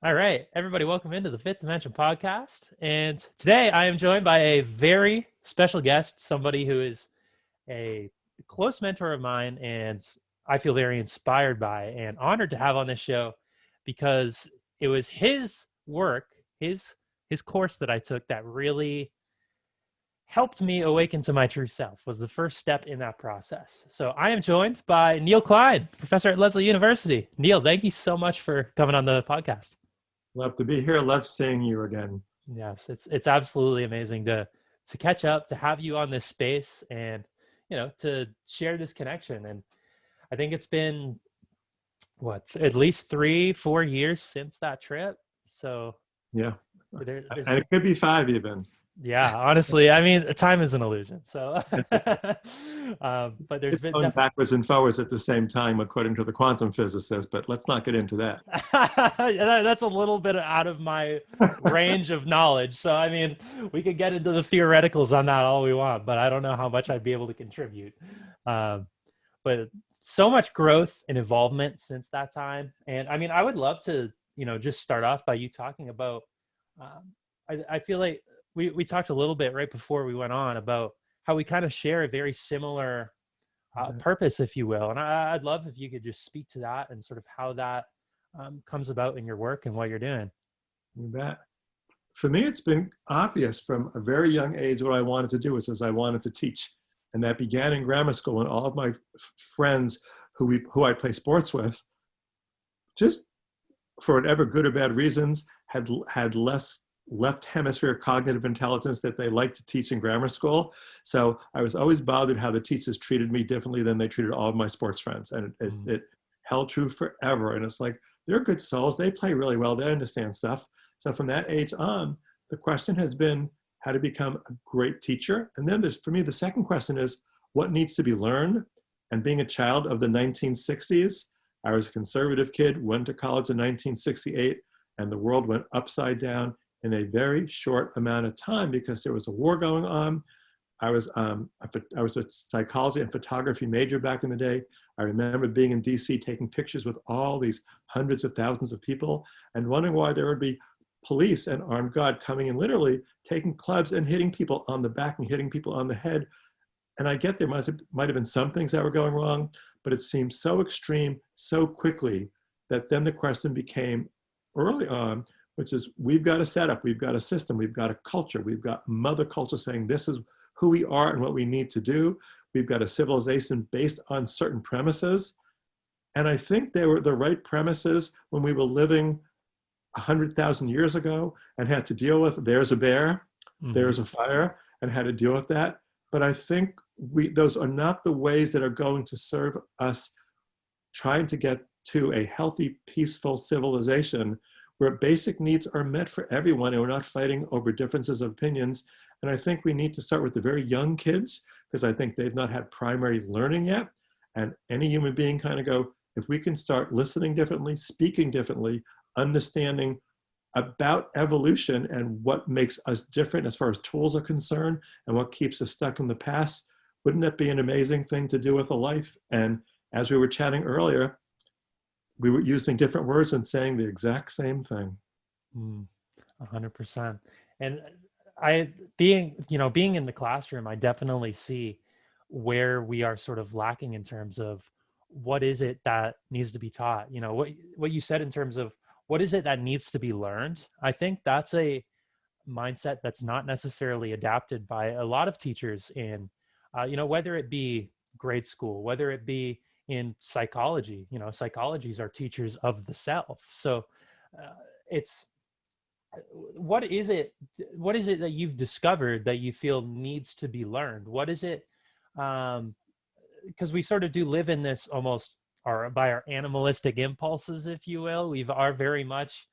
All right, everybody, welcome into the Fifth Dimension podcast. And today I am joined by a very special guest, somebody who is a close mentor of mine and I feel very inspired by and honored to have on this show because it was his work, his course that I took that really helped me awaken to my true self, was the first step in that process. So I am joined by Neal Klein, professor at Lesley University. Neal, thank you so much for coming on the podcast. Love to be here. Love seeing you again. Yes, it's absolutely amazing to catch up, to have you on this space, and to share this connection. And I think it's been at least 3-4 years since that trip. So Yeah. there's And it could be 5 even. yeah, honestly, I mean, time is an illusion. So, but there's It's been going definitely backwards and forwards at the same time, according to the quantum physicist, but let's not get into that. that's a little bit out of my range of knowledge. So, I mean, we could get into the theoreticals on that all we want, but I don't know how much I'd be able to contribute. But so much growth and involvement since that time. And I mean, I would love to, just start off by you talking about, I feel like we talked a little bit right before we went on about how we kind of share a very similar purpose, if you will. And I'd love if you could just speak to that and sort of how that comes about in your work and what you're doing. You bet. For me, it's been obvious from a very young age what I wanted to do, which is I wanted to teach. And that began in grammar school when all of my friends who I play sports with, just for whatever good or bad reasons, had less left hemisphere cognitive intelligence that they liked to teach in grammar school. So I was always bothered how the teachers treated me differently than they treated all of my sports friends. And it held true forever. And it's like, they're good souls. They play really well. They understand stuff. So from that age on, the question has been how to become a great teacher. And then for me, the second question is what needs to be learned? And being a child of the 1960s, I was a conservative kid, went to college in 1968, and the world went upside down in a very short amount of time because there was a war going on. I was a psychology and photography major back in the day. I remember being in DC taking pictures with all these hundreds of thousands of people and wondering why there would be police and armed guard coming in, literally taking clubs and hitting people on the back and hitting people on the head. And I get there might have been some things that were going wrong, but it seemed so extreme so quickly that then the question became early on, which is we've got a setup, we've got a system, we've got a culture, we've got mother culture saying this is who we are and what we need to do. We've got a civilization based on certain premises. And I think they were the right premises when we were living 100,000 years ago and had to deal with there's a bear, there's a fire, and had to deal with that. But I think those are not the ways that are going to serve us trying to get to a healthy, peaceful civilization where basic needs are met for everyone and we're not fighting over differences of opinions. And I think we need to start with the very young kids because I think they've not had primary learning yet. And any human being kind of go, if we can start listening differently, speaking differently, understanding about evolution and what makes us different as far as tools are concerned and what keeps us stuck in the past, wouldn't that be an amazing thing to do with a life? And as we were chatting earlier, we were using different words and saying the exact same thing. 100%. And being in the classroom, I definitely see where we are sort of lacking in terms of what is it that needs to be taught. What you said in terms of what is it that needs to be learned. I think that's a mindset that's not necessarily adapted by a lot of teachers in, whether it be grade school, whether it be in psychology. Psychologies are teachers of the self. So it's what is it that you've discovered that you feel needs to be learned? What is it? Because we sort of do live in this almost by our animalistic impulses, if you will. We are very much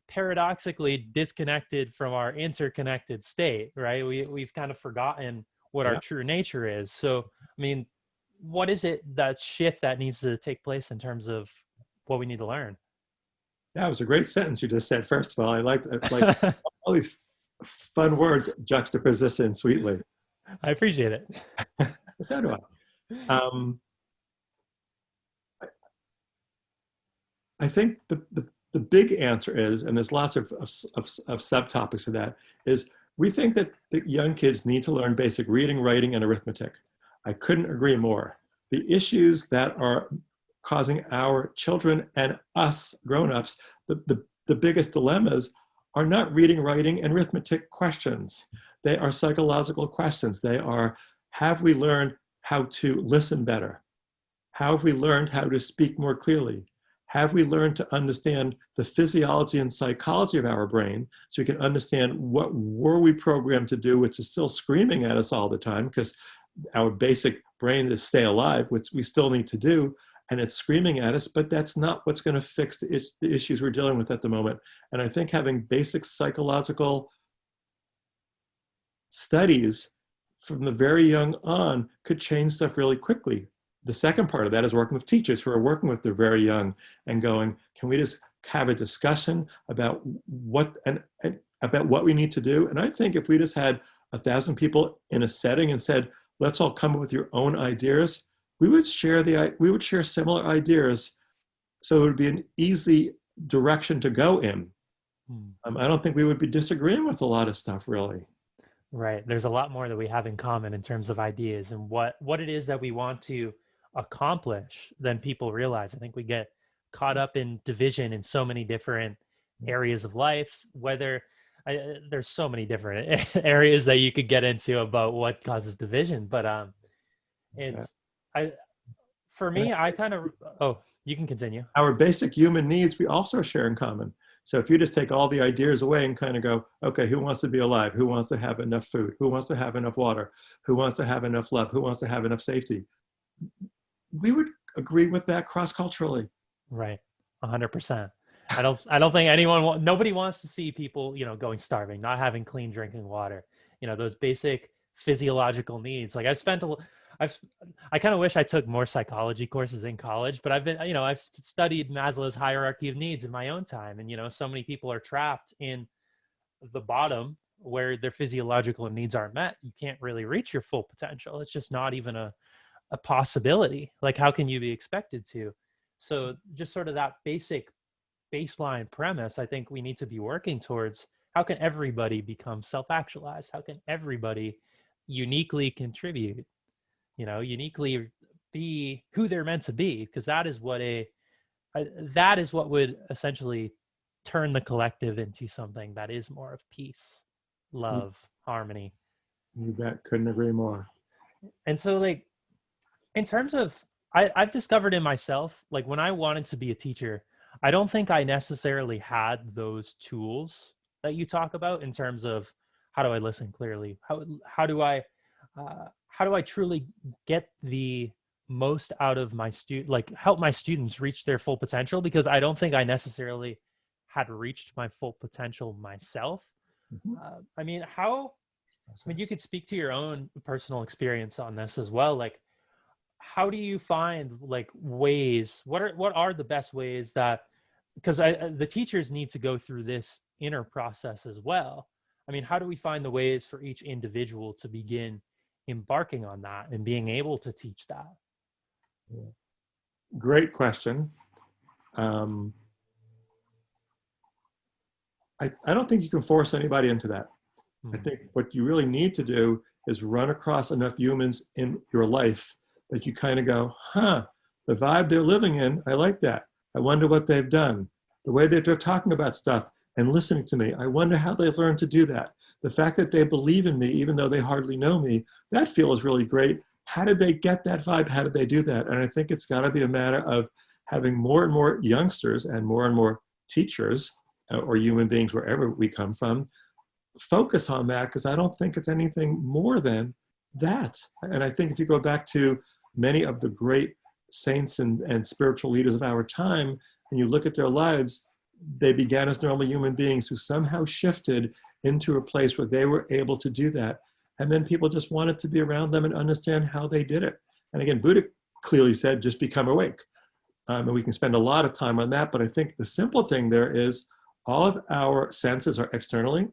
paradoxically disconnected from our interconnected state, right? We've kind of forgotten what our true nature is. So, I mean, what is it, that shift that needs to take place in terms of what we need to learn? Yeah, it was a great sentence you just said. First of all, I like all these fun words juxtaposition sweetly. I appreciate it. So do I. I think the the big answer is, and there's lots of subtopics of that, is we think that the young kids need to learn basic reading, writing, and arithmetic. I couldn't agree more. The issues that are causing our children and us grown-ups the biggest dilemmas are not reading, writing, and arithmetic questions. They are psychological questions. They are, have we learned how to listen better? How have we learned how to speak more clearly? Have we learned to understand the physiology and psychology of our brain so we can understand what were we programmed to do, which is still screaming at us all the time because our basic brain is stay alive, which we still need to do, and it's screaming at us, but that's not what's going to fix the issues we're dealing with at the moment. And I think having basic psychological studies from the very young on could change stuff really quickly. The second part of that is working with teachers who are working with their very young and going, can we just have a discussion about what about what we need to do? And I think if we just had 1,000 people in a setting and said, let's all come up with your own ideas, we would share similar ideas, so it would be an easy direction to go in. I don't think we would be disagreeing with a lot of stuff, really. Right. There's a lot more that we have in common in terms of ideas and what it is that we want to accomplish than people realize. I think we get caught up in division in so many different areas of life, there's so many different areas that you could get into about what causes division, but it's I for me, I kind of you can continue. Our basic human needs we also share in common. So if you just take all the ideas away and kind of go, okay, who wants to be alive? Who wants to have enough food? Who wants to have enough water? Who wants to have enough love? Who wants to have enough safety? We would agree with that cross-culturally. Right. 100%. I don't think nobody wants to see people, going starving, not having clean drinking water, those basic physiological needs. Like I kind of wish I took more psychology courses in college, but I've studied Maslow's hierarchy of needs in my own time. And, so many people are trapped in the bottom where their physiological needs aren't met. You can't really reach your full potential. It's just not even a possibility. Like, how can you be expected to? So just sort of that baseline premise, I think we need to be working towards. How can everybody become self-actualized? How can everybody uniquely contribute, uniquely be who they're meant to be? Because that is what would essentially turn the collective into something that is more of peace, love, harmony. You bet. Couldn't agree more. And so, like, in terms of, I've discovered in myself, like when I wanted to be a teacher, I don't think I necessarily had those tools that you talk about in terms of how do I listen clearly? How do I truly get the most out of my help my students reach their full potential? Because I don't think I necessarily had reached my full potential myself. I mean, you could speak to your own personal experience on this as well. Like, how do you find like ways, what are the best ways that, because the teachers need to go through this inner process as well. I mean, how do we find the ways for each individual to begin embarking on that and being able to teach that? Great question. I don't think you can force anybody into that. I think what you really need to do is run across enough humans in your life that you kind of go, the vibe they're living in, I like that. I wonder what they've done. The way that they're talking about stuff and listening to me, I wonder how they've learned to do that. The fact that they believe in me, even though they hardly know me, that feels really great. How did they get that vibe? How did they do that? And I think it's got to be a matter of having more and more youngsters and more teachers or human beings, wherever we come from, focus on that, because I don't think it's anything more than that. And I think if you go back to many of the great saints and spiritual leaders of our time, and you look at their lives, they began as normal human beings who somehow shifted into a place where they were able to do that. And then people just wanted to be around them and understand how they did it. And again, Buddha clearly said, just become awake. And we can spend a lot of time on that, but I think the simple thing there is all of our senses are externally,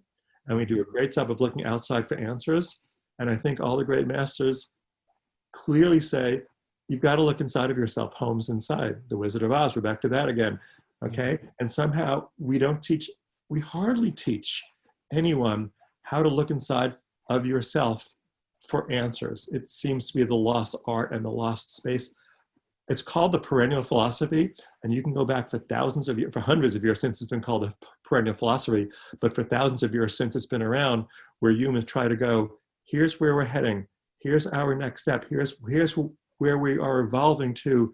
and we do a great job of looking outside for answers. And I think all the great masters clearly say, you've got to look inside of yourself. Home's inside. The Wizard of Oz, we're back to that again. okay? And somehow we hardly teach anyone how to look inside of yourself for answers. It seems to be the lost art and the lost space. It's called the Perennial Philosophy, and you can go back for thousands of years, for hundreds of years since it's been called the Perennial Philosophy, but for thousands of years since it's been around, where humans try to go, here's where we're heading, here's our next step, here's where we are evolving to.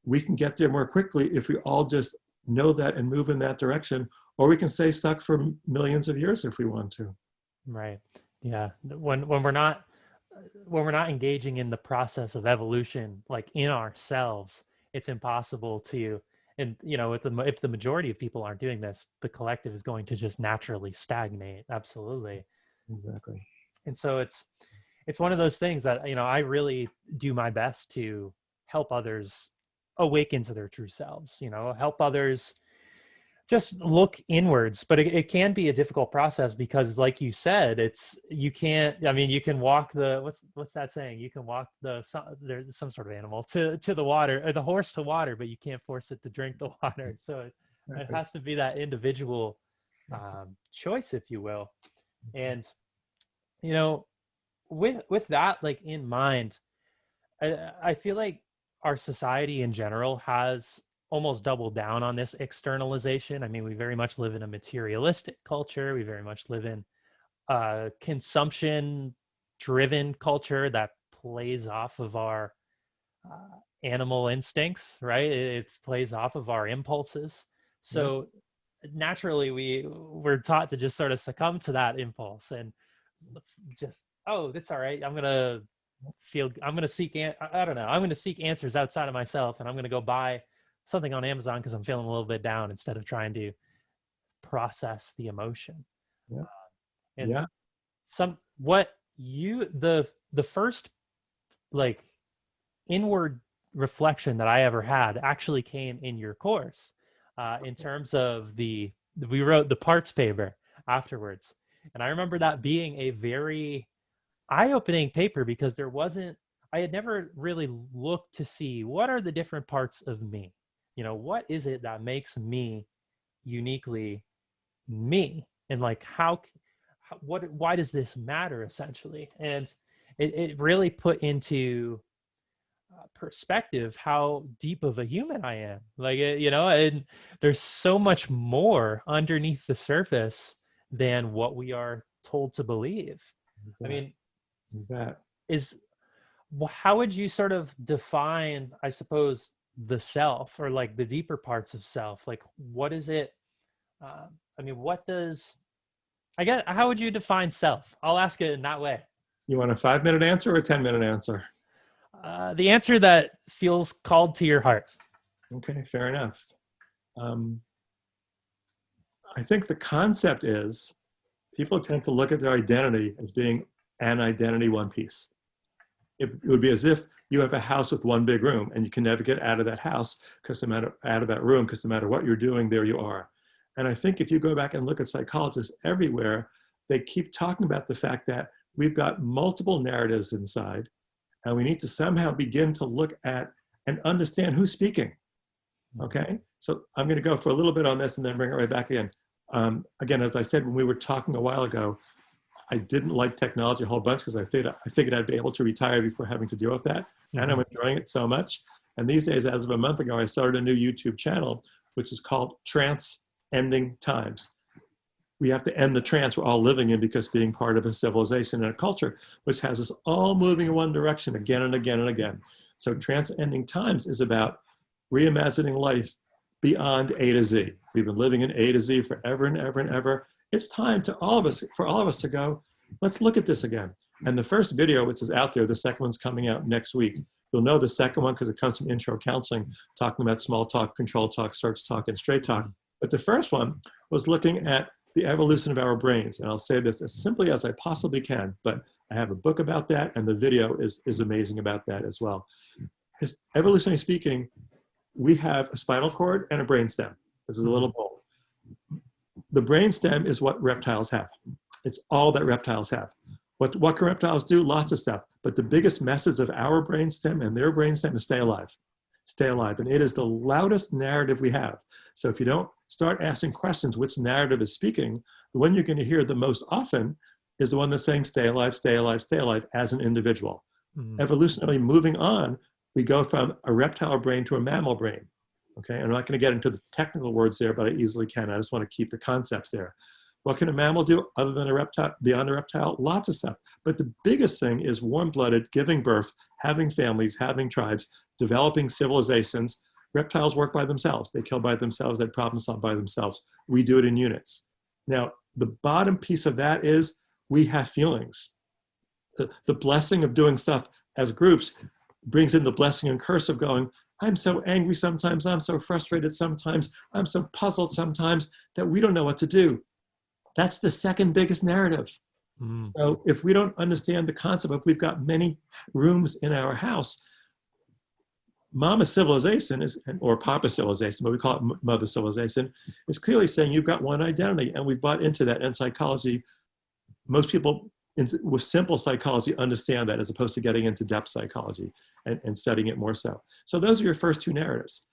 We can get there more quickly if we all just know that and move in that direction, or we can stay stuck for millions of years if we want to. Right. Yeah. When we're not engaging in the process of evolution, like in ourselves, it's impossible to, and if the majority of people aren't doing this, the collective is going to just naturally stagnate. Absolutely. Exactly. And so it's one of those things that, I really do my best to help others awaken to their true selves, help others just look inwards. But it can be a difficult process because, like you said, you can walk what's that saying? You can walk there's some sort of animal to the water, or the horse to water, but you can't force it to drink the water. So it has to be that individual choice, if you will. And with that like in mind, I feel like our society in general has almost doubled down on this externalization. I mean, we very much live in a materialistic culture. We very much live in a consumption driven culture that plays off of our animal instincts, right? It plays off of our impulses. So naturally we're taught to just sort of succumb to that impulse and just, oh, that's all right. I'm going to seek, I don't know, I'm going to seek answers outside of myself, and I'm going to go buy something on Amazon because I'm feeling a little bit down, instead of trying to process the emotion. Yeah. And Yeah. The first like inward reflection that I ever had actually came in your course, in terms of we wrote the parts paper afterwards. And I remember that being a very eye-opening paper, because I had never really looked to see what are the different parts of me. What is it that makes me uniquely me? And like, why does this matter, essentially? And it really put into perspective how deep of a human I am. Like, and there's so much more underneath the surface than what we are told to believe. I mean, how would you sort of define, I suppose, the self, or like the deeper parts of self? Like, what is it? How would you define self? I'll ask it in that way. You want a 5-minute answer or a 10-minute answer? The answer that feels called to your heart. Okay, fair enough. I think the concept is people tend to look at their identity as being an identity one piece. It would be as if you have a house with one big room and you can never get out of that house out of that room, because no matter what you're doing, there you are. And I think if you go back and look at psychologists everywhere, they keep talking about the fact that we've got multiple narratives inside, and we need to somehow begin to look at and understand who's speaking. Okay, so I'm going to go for a little bit on this and then bring it right back in. Again, as I said when we were talking a while ago, I didn't like technology a whole bunch because I figured I'd be able to retire before having to deal with that. And I'm enjoying it so much. And these days, as of a month ago, I started a new YouTube channel, which is called Trance-Ending Times. We have to end the trance we're all living in, because being part of a civilization and a culture which has us all moving in one direction again and again and again. So Trance-Ending Times is about reimagining life beyond A to Z. We've been living in A to Z forever and ever and ever. It's time for all of us to go, let's look at this again. And the first video, which is out there, the second one's coming out next week. You'll know the second one because it comes from intro counseling, talking about small talk, control talk, search talk, and straight talk. But the first one was looking at the evolution of our brains. And I'll say this as simply as I possibly can, but I have a book about that, and the video is amazing about that as well. Because evolutionarily speaking, we have a spinal cord and a brainstem. This is a little bold. The brainstem is what reptiles have. It's all that reptiles have. What can reptiles do? Lots of stuff. But the biggest message of our brainstem and their brainstem is stay alive. Stay alive. And it is the loudest narrative we have. So if you don't start asking questions, which narrative is speaking, the one you're going to hear the most often is the one that's saying, stay alive, stay alive, stay alive as an individual. Mm. Evolutionarily moving on, we go from a reptile brain to a mammal brain. Okay, I'm not going to get into the technical words there, but I easily can. I just want to keep the concepts there. What can a mammal do other than a reptile, beyond a reptile? Lots of stuff. But the biggest thing is warm-blooded, giving birth, having families, having tribes, developing civilizations. Reptiles work by themselves. They kill by themselves. They problem solve by themselves. We do it in units. Now, the bottom piece of that is we have feelings. The blessing of doing stuff as groups brings in the blessing and curse of going, I'm so angry sometimes, I'm so frustrated sometimes, I'm so puzzled sometimes that we don't know what to do. That's the second biggest narrative. Mm. So if we don't understand the concept of we've got many rooms in our house, Mama civilization is, or Papa civilization, but we call it Mother civilization, is clearly saying you've got one identity, and we bought into that. In psychology, most people with simple psychology understand that, as opposed to getting into depth psychology and studying it more so. So those are your first two narratives.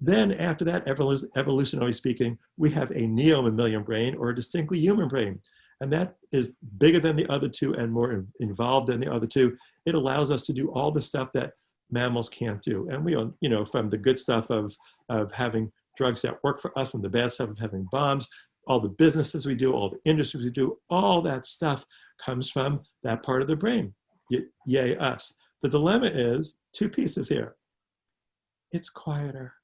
Then after that, evolutionarily speaking, we have a neo-mammalian brain, or a distinctly human brain. And that is bigger than the other two and more involved than the other two. It allows us to do all the stuff that mammals can't do. And we, from the good stuff of having drugs that work for us, from the bad stuff of having bombs, all the businesses we do, all the industries we do, all that stuff comes from that part of the brain. Yay, us. The dilemma is two pieces here. It's quieter.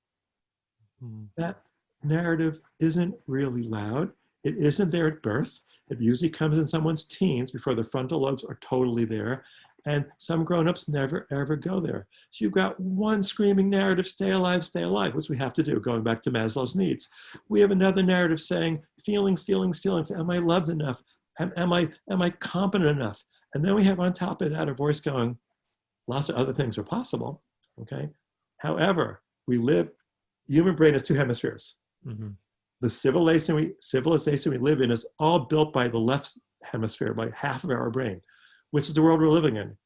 That narrative isn't really loud. It isn't there at birth. It usually comes in someone's teens before the frontal lobes are totally there. And some grown-ups never, ever go there. So you've got one screaming narrative, stay alive, which we have to do, going back to Maslow's needs. We have another narrative saying, feelings, feelings, feelings. Am I loved enough? Am I competent enough? And then we have on top of that a voice going, lots of other things are possible, okay? However, human brain has two hemispheres. Mm-hmm. The civilization we live in is all built by the left hemisphere, by half of our brain, which is the world we're living in.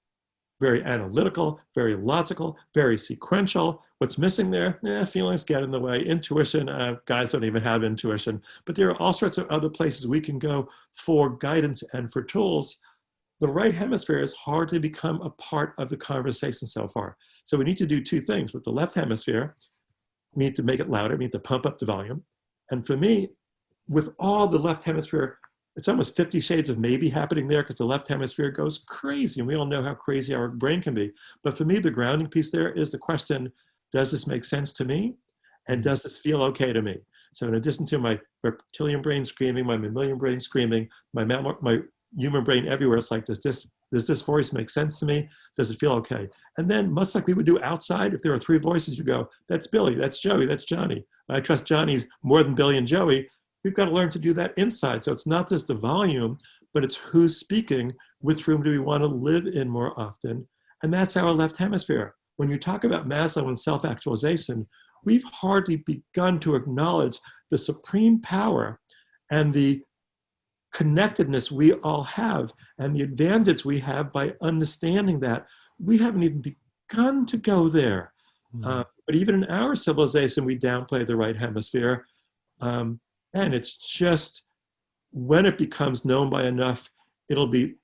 Very analytical, very logical, very sequential. What's missing there? Feelings get in the way. Intuition, guys don't even have intuition. But there are all sorts of other places we can go for guidance and for tools. The right hemisphere has hardly become a part of the conversation so far. So we need to do two things. With the left hemisphere, we need to make it louder. We need to pump up the volume. And for me, with all the left hemisphere, it's almost 50 shades of maybe happening there, because the left hemisphere goes crazy. And we all know how crazy our brain can be. But for me, the grounding piece there is the question, does this make sense to me? And does this feel okay to me? So in addition to my reptilian brain screaming, my mammalian brain screaming, my human brain everywhere, it's like, does this voice make sense to me? Does it feel okay? And then, much like we would do outside, if there are three voices, you go, that's Billy, that's Joey, that's Johnny. I trust Johnny's more than Billy and Joey. We've got to learn to do that inside. So it's not just the volume, but it's who's speaking, which room do we want to live in more often? And that's our left hemisphere. When you talk about Maslow and self-actualization, we've hardly begun to acknowledge the supreme power and the connectedness we all have and the advantage we have by understanding that. We haven't even begun to go there. But even in our civilization, we downplay the right hemisphere. And it's just, when it becomes known by enough, it'll be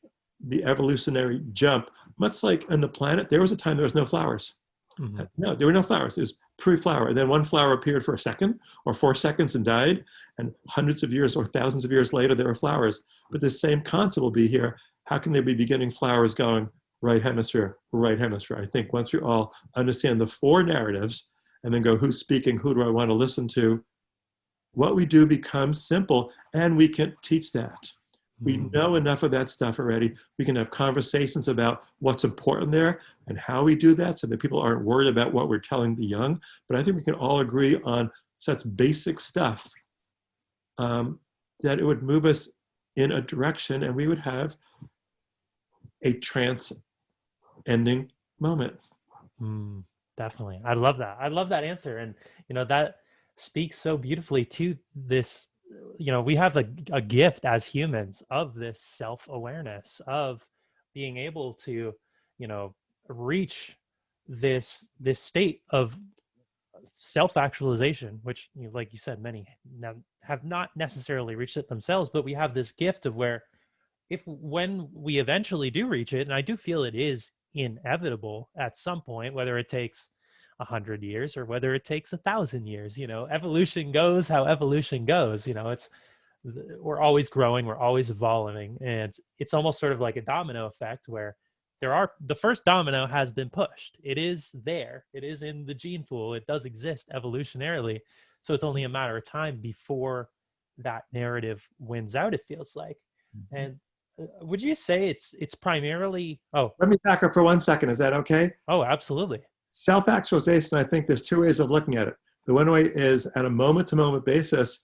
the evolutionary jump. Much like on the planet, there was a time there was no flowers. Mm-hmm. No, there were no flowers. It was pre-flower. And then one flower appeared for a second or 4 seconds and died. And hundreds of years or thousands of years later, there were flowers. But the same concept will be here. How can there be beginning flowers going right hemisphere, right hemisphere? I think once we all understand the 4 narratives and then go, who's speaking? Who do I want to listen to? What we do becomes simple, and we can teach that. We know enough of that stuff already. We can have conversations about what's important there and how we do that so that people aren't worried about what we're telling the young. But I think we can all agree on such basic stuff that it would move us in a direction, and we would have a trance-ending moment. Definitely. I love that. I love that answer. And, that speaks so beautifully to this. We have a gift as humans of this self-awareness, of being able to, reach this state of self-actualization, which, like you said, many now have not necessarily reached it themselves, but we have this gift of where, if when we eventually do reach it, and I do feel it is inevitable at some point, whether it takes 100 years or whether it takes 1,000 years, evolution goes how evolution goes. We're always growing, we're always evolving, and it's almost sort of like a domino effect where the first domino has been pushed. It is there. It is in the gene pool. It does exist evolutionarily. So it's only a matter of time before that narrative wins out, it feels like. And would you say it's primarily, Let me back up for 1 second. Is that okay? oh, absolutely. Self-actualization, I think there's two ways of looking at it. The one way is at a moment-to-moment basis.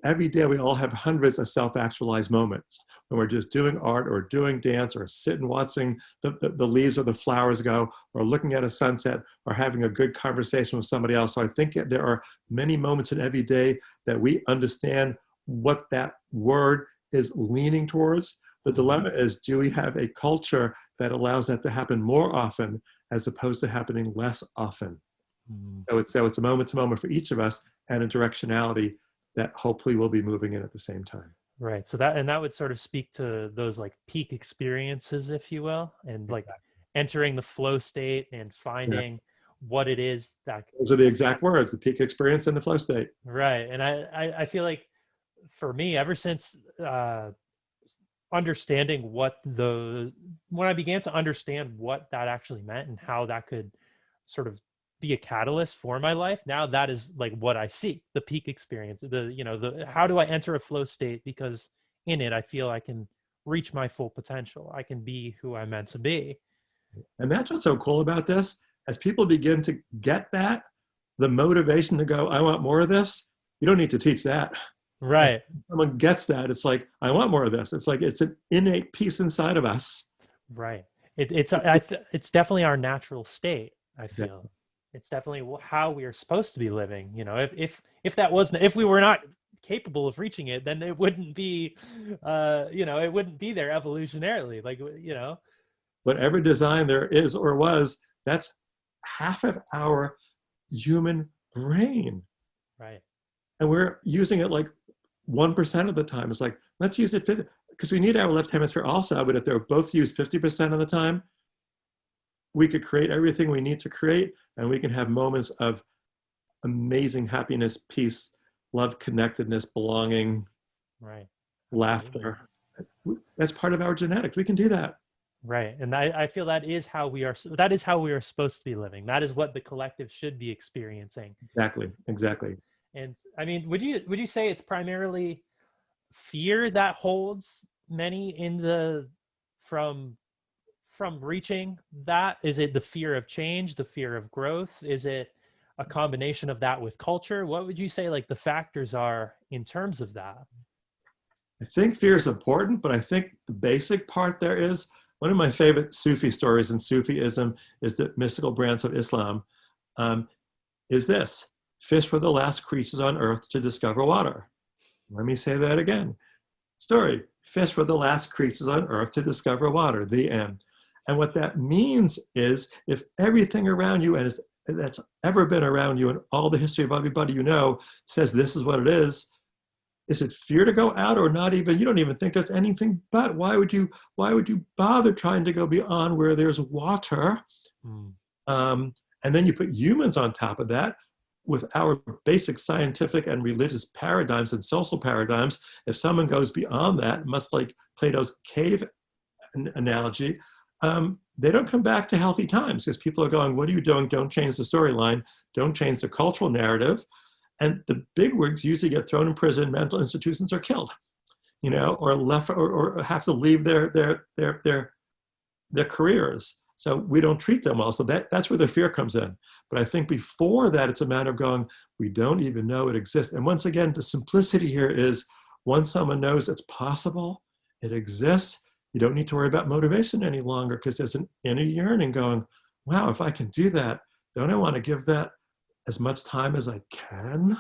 Every day we all have hundreds of self-actualized moments when we're just doing art or doing dance or sitting watching the leaves or the flowers go, or looking at a sunset, or having a good conversation with somebody else. So I think there are many moments in every day that we understand what that word is leaning towards. The dilemma is, do we have a culture that allows that to happen more often as opposed to happening less often? Mm. So it's a moment to moment for each of us, and a directionality that hopefully we'll be moving in at the same time. Right. So that would sort of speak to those like peak experiences, if you will, and like entering the flow state and Yeah. finding what it is that. Those are the exact words: the peak experience and the flow state. Right. And I feel like for me, ever since understanding when I began to understand what that actually meant and how that could sort of be a catalyst for my life, now that is like what I see, the peak experience, the how do I enter a flow state, because in it I feel I can reach my full potential, I can be who I'm meant to be. And that's what's so cool about this. As people begin to get that, the motivation to go, I want more of this, you don't need to teach that. As Right. someone gets that, it's like, I want more of this. It's like it's an innate piece inside of us. Right. It's definitely our natural state, I feel. It's definitely how we are supposed to be living. If that wasn't, if we were not capable of reaching it, then it wouldn't be, it wouldn't be there evolutionarily. Whatever design there is or was, that's half of our human brain. Right. And we're using it like 1% of the time. It's like, let's use it 50, because we need our left hemisphere also, but if they're both used 50% of the time, we could create everything we need to create, and we can have moments of amazing happiness, peace, love, connectedness, belonging, Right. laughter. That's part of our genetics. We can do that. Right. And I feel that is how we are supposed to be living. That is what the collective should be experiencing. Exactly. And I mean, would you say it's primarily fear that holds many in the from reaching that? Is it the fear of change, the fear of growth? Is it a combination of that with culture? What would you say like the factors are in terms of that? I think fear is important, but I think the basic part there is, one of my favorite Sufi stories in Sufism is the mystical branch of Islam, is this: fish were the last creatures on earth to discover water. Let me say that again. Story: fish were the last creatures on earth to discover water. The end. And what that means is, if everything around you and that's ever been around you and all the history of everybody you know says this is what it is it fear to go out, or not even, you don't even think there's anything, but why would you bother trying to go beyond where there's water? Mm. And then you put humans on top of that with our basic scientific and religious paradigms and social paradigms. If someone goes beyond that, much like Plato's cave analogy, they don't come back to healthy times, because people are going, what are you doing? Don't change the storyline. Don't change the cultural narrative. And the bigwigs usually get thrown in prison, mental institutions, are killed, or left, or have to leave their careers. So we don't treat them well. So that's where the fear comes in. But I think before that, it's a matter of going, we don't even know it exists. And once again, the simplicity here is, once someone knows it's possible, it exists, you don't need to worry about motivation any longer, because there's an inner yearning going, wow, if I can do that, don't I want to give that as much time as I can,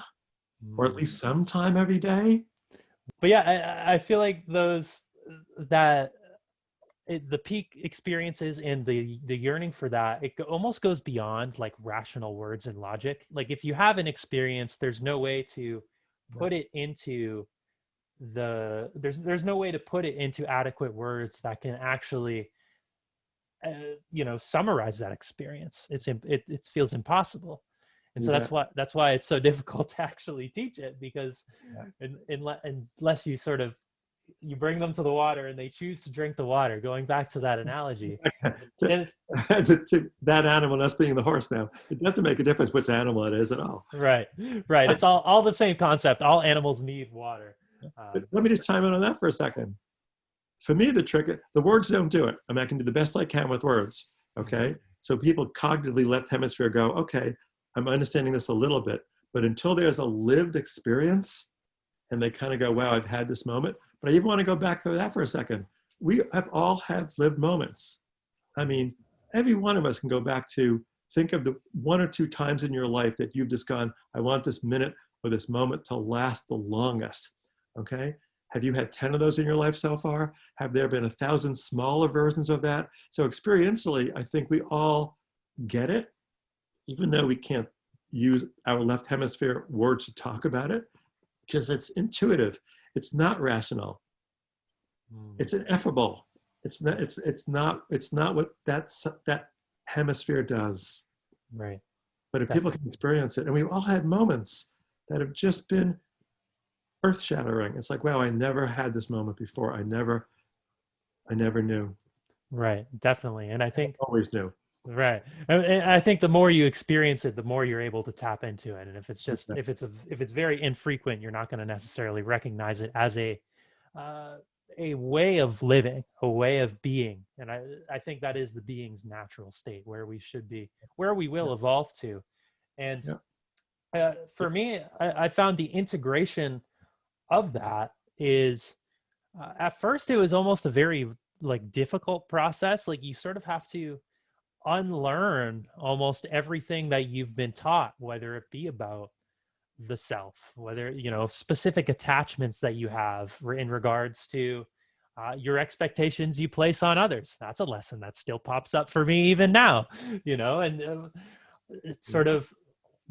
or at least some time every day? But yeah, I feel like that the peak experiences and the yearning for that, almost goes beyond like rational words and logic. Like if you have an experience, there's no way to Yeah. put it into there's no way to put it into adequate words that can actually summarize that experience. It feels impossible. And You so bet. that's why it's so difficult to actually teach it, because Yeah. unless you sort of you bring them to the water and they choose to drink the water, going back to that analogy. to, And to that animal, us being the horse now, it doesn't make a difference which animal it is at all. right, it's all the same concept. All animals need water. But let me just chime in on that for a second. For me, the trick, the words don't do it. I mean, I can do the best I can with words. Okay. So people cognitively left hemisphere go, okay, I'm understanding this a little bit. But until there's a lived experience and they kind of go, wow, I've had this moment. But I even want to go back to that for a second. We have all had lived moments. I mean, every one of us can go back to think of the one or two times in your life that you've just gone, I want this minute or this moment to last the longest. Okay. Have you had 10 of those in your life so far? Have there been 1,000 smaller versions of that? So experientially, I think we all get it, even though we can't use our left hemisphere words to talk about it, because it's intuitive. It's not rational. It's ineffable. It's not what that hemisphere does. Right. But if people can experience it, and we've all had moments that have just been earth-shattering. It's like, wow, I never had this moment before. I never knew. Right. Definitely. And I I think always knew. right. And I think the more you experience it, the more you're able to tap into it. And if it's just Yeah. if it's very infrequent, you're not going to necessarily recognize it as uh, a way of living, a way of being. And I think that is the being's natural state, where we should be, where we will Yeah. evolve to. And Yeah. for me, I found the integration of that is at first it was almost a very like difficult process. Like you sort of have to unlearn almost everything that you've been taught, whether it be about the self, whether specific attachments that you have in regards to your expectations you place on others. That's a lesson that still pops up for me even now. And it's sort Yeah. of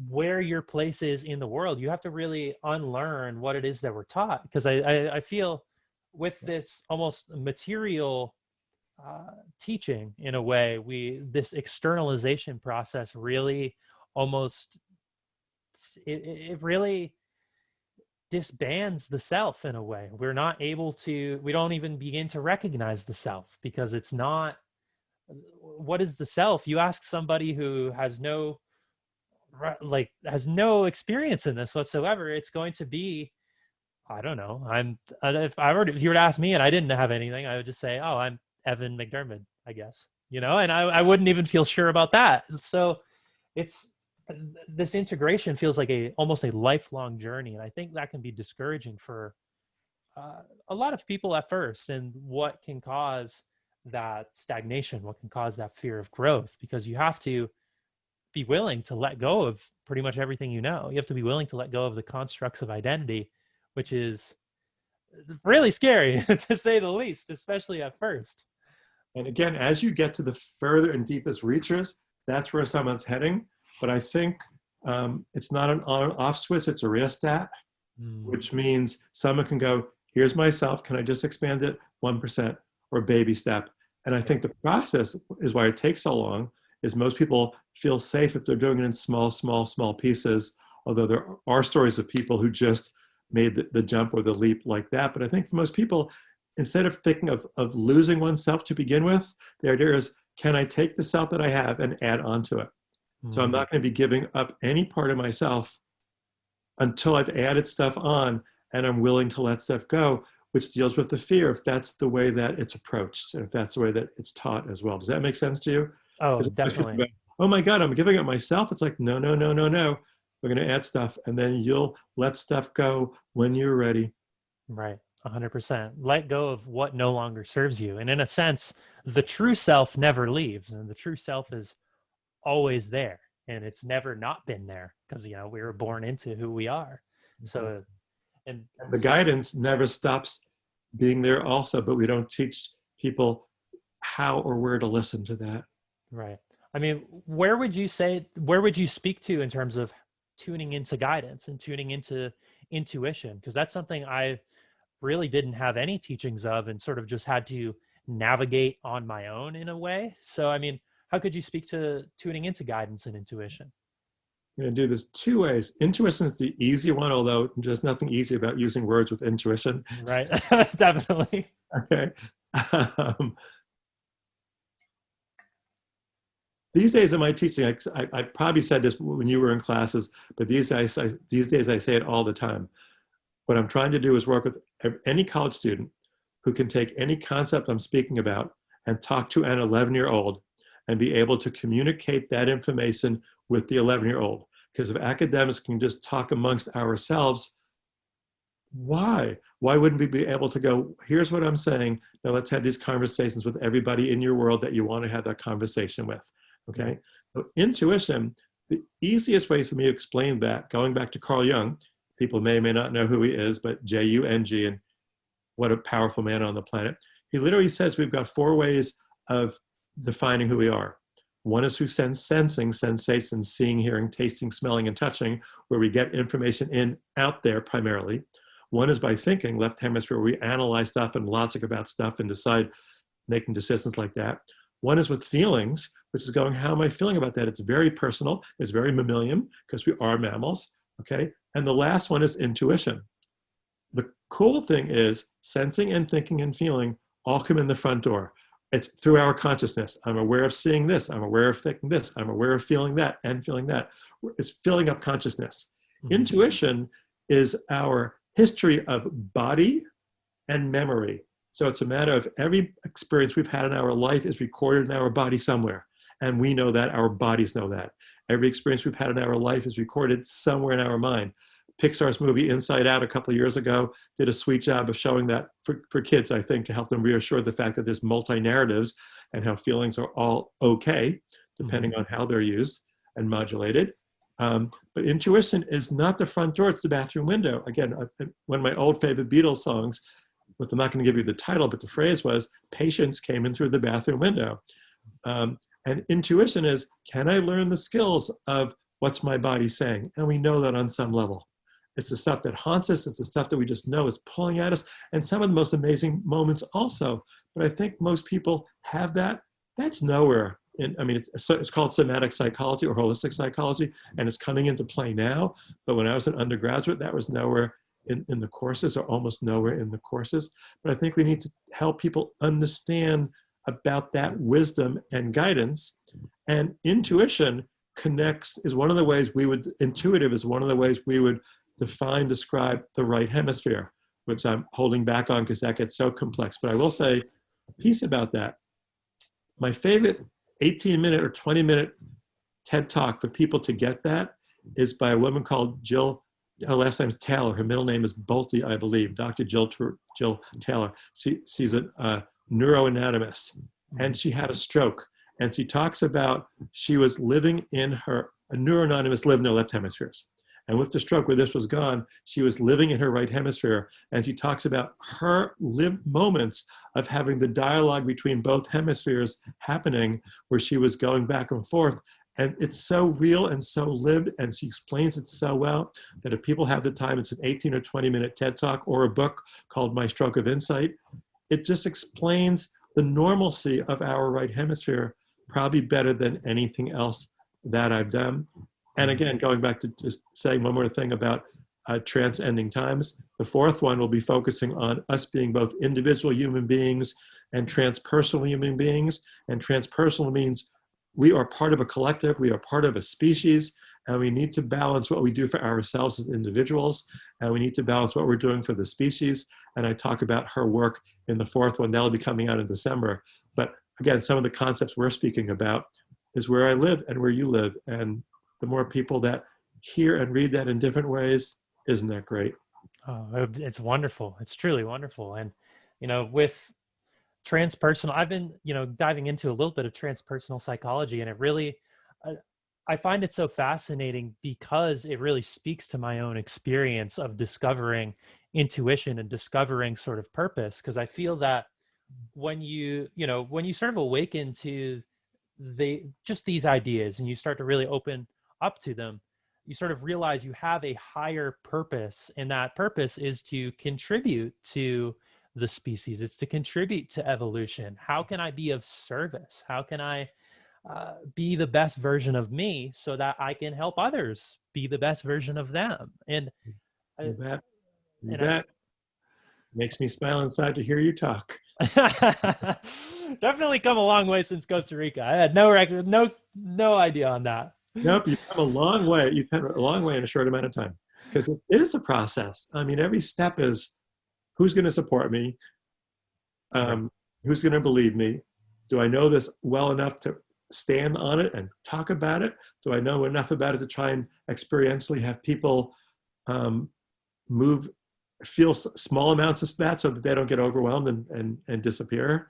where your place is in the world. You have to really unlearn what it is that we're taught, because I feel with this almost material teaching, in a way, this externalization process really almost it really disbands the self in a way. We don't even begin to recognize the self, because it's not, what is the self? You ask somebody who has no experience in this whatsoever, it's going to be, I don't know. If you were to ask me and I didn't have anything, I would just say, oh, I'm Evan McDermott, I guess, and I wouldn't even feel sure about that. So it's this integration feels like almost a lifelong journey. And I think that can be discouraging for a lot of people at first, and what can cause that stagnation, what can cause that fear of growth, because you have to be willing to let go of pretty much everything. You have to be willing to let go of the constructs of identity, which is really scary to say the least, especially at first. And again, as you get to the further and deepest reaches, that's where someone's heading. But I think it's not an on and off switch, it's a rheostat, which means someone can go, here's myself, can I just expand it 1% or baby step? And I think the process is why it takes so long, is most people feel safe if they're doing it in small pieces, although there are stories of people who just made the jump or the leap like that. But I think for most people, instead of thinking of losing oneself to begin with, the idea is, can I take the self that I have and add on to it? So I'm not going to be giving up any part of myself until I've added stuff on, and I'm willing to let stuff go, which deals with the fear, if that's the way that it's approached, and if that's the way that it's taught as well. Does that make sense to you? Oh, Because people definitely. go, oh my God, I'm giving up myself. It's like, no. We're going to add stuff, and then you'll let stuff go when you're ready. Right. 100%. Let go of what no longer serves you. And in a sense, the true self never leaves, and the true self is always there, and it's never not been there, because we were born into who we are. So and The guidance never stops being there also, but we don't teach people how or where to listen to that. Right. I mean, where would you speak to in terms of tuning into guidance and tuning into intuition? Because that's something I really didn't have any teachings of and sort of just had to navigate on my own in a way. So, I mean, how could you speak to tuning into guidance and intuition? I'm going to do this two ways. Intuition is the easy one, although there's nothing easy about using words with intuition. Right. Definitely. Okay. Um, these days in my teaching, I probably said this when you were in classes, but these days I say it all the time. What I'm trying to do is work with any college student who can take any concept I'm speaking about and talk to an 11-year-old and be able to communicate that information with the 11-year-old. Because if academics can just talk amongst ourselves, why? Why wouldn't we be able to go, here's what I'm saying, now let's have these conversations with everybody in your world that you want to have that conversation with, okay? So intuition, the easiest way for me to explain that, going back to Carl Jung, people may or may not know who he is, but Jung, and what a powerful man on the planet. He literally says we've got 4 ways of defining who we are. One is through sensing, sensation, seeing, hearing, tasting, smelling, and touching, where we get information in out there primarily. One is by thinking, left hemisphere, where we analyze stuff and logic about stuff and decide, making decisions like that. One is with feelings, which is going, how am I feeling about that? It's very personal. It's very mammalian because we are mammals, okay? And the last one is intuition. The cool thing is sensing and thinking and feeling all come in the front door. It's through our consciousness. I'm aware of seeing this. I'm aware of thinking this. I'm aware of feeling that and feeling that. It's filling up consciousness. Mm-hmm. Intuition is our history of body and memory. So it's a matter of every experience we've had in our life is recorded in our body somewhere. And we know that, our bodies know that. Every experience we've had in our life is recorded somewhere in our mind. Pixar's movie Inside Out a couple of years ago did a sweet job of showing that for kids, I think, to help them reassure the fact that there's multi-narratives and how feelings are all okay, depending on how they're used and modulated. But intuition is not the front door, it's the bathroom window. Again, one of my old favorite Beatles songs, but I'm not going to give you the title, but the phrase was, patience came in through the bathroom window. And intuition is, can I learn the skills of what's my body saying? And we know that on some level. It's the stuff that haunts us. It's the stuff that we just know is pulling at us. And some of the most amazing moments also. But I think most people have that. That's nowhere. It's called somatic psychology or holistic psychology, and it's coming into play now. But when I was an undergraduate, that was nowhere in the courses, or almost nowhere in the courses. But I think we need to help people understand about that wisdom and guidance. And intuition is one of the ways intuitive is one of the ways we would describe the right hemisphere, which I'm holding back on because that gets so complex. But I will say a piece about that. My favorite 18-minute or 20-minute TED Talk for people to get that is by a woman called Jill. Her last name is Taylor. Her middle name is Bolte, I believe. Dr. Jill Taylor. She's a neuroanatomist, and she had a stroke. And she talks about she was living in a neuroanatomist lived in their left hemispheres. And with the stroke, where this was gone, she was living in her right hemisphere. And she talks about her lived moments of having the dialogue between both hemispheres happening, where she was going back and forth. And it's so real and so lived, and she explains it so well that if people have the time, it's an 18 or 20-minute TED Talk or a book called My Stroke of Insight. It just explains the normalcy of our right hemisphere probably better than anything else that I've done. And again, going back to just saying one more thing about Trance-Ending Times, the 4th one will be focusing on us being both individual human beings and transpersonal human beings. And transpersonal means we are part of a collective, we are part of a species, and we need to balance what we do for ourselves as individuals, and we need to balance what we're doing for the species. And I talk about her work in the 4th one. That'll be coming out in December. But again, some of the concepts we're speaking about is where I live and where you live. And the more people that hear and read that in different ways, isn't that great? Oh, it's wonderful. It's truly wonderful. And, with transpersonal, I've been, diving into a little bit of transpersonal psychology, and it really, I find it so fascinating because it really speaks to my own experience of discovering intuition and discovering sort of purpose. Because I feel that when when you sort of awaken to just these ideas and you start to really open up to them, you sort of realize you have a higher purpose, and that purpose is to contribute to the species. It's to contribute to evolution. How can I be of service? How can I be the best version of me so that I can help others be the best version of them? And I, You bet. You and I bet. Makes me smile inside to hear you talk. definitely come a long way since Costa Rica. I had no idea on that. Nope, you've come a long way. You've come a long way in a short amount of time. Because it is a process. I mean, every step is who's going to support me? Right. Who's going to believe me? Do I know this well enough to stand on it and talk about it? Do I know enough about it to try and experientially have people um, move, feel small amounts of that so that they don't get overwhelmed and disappear?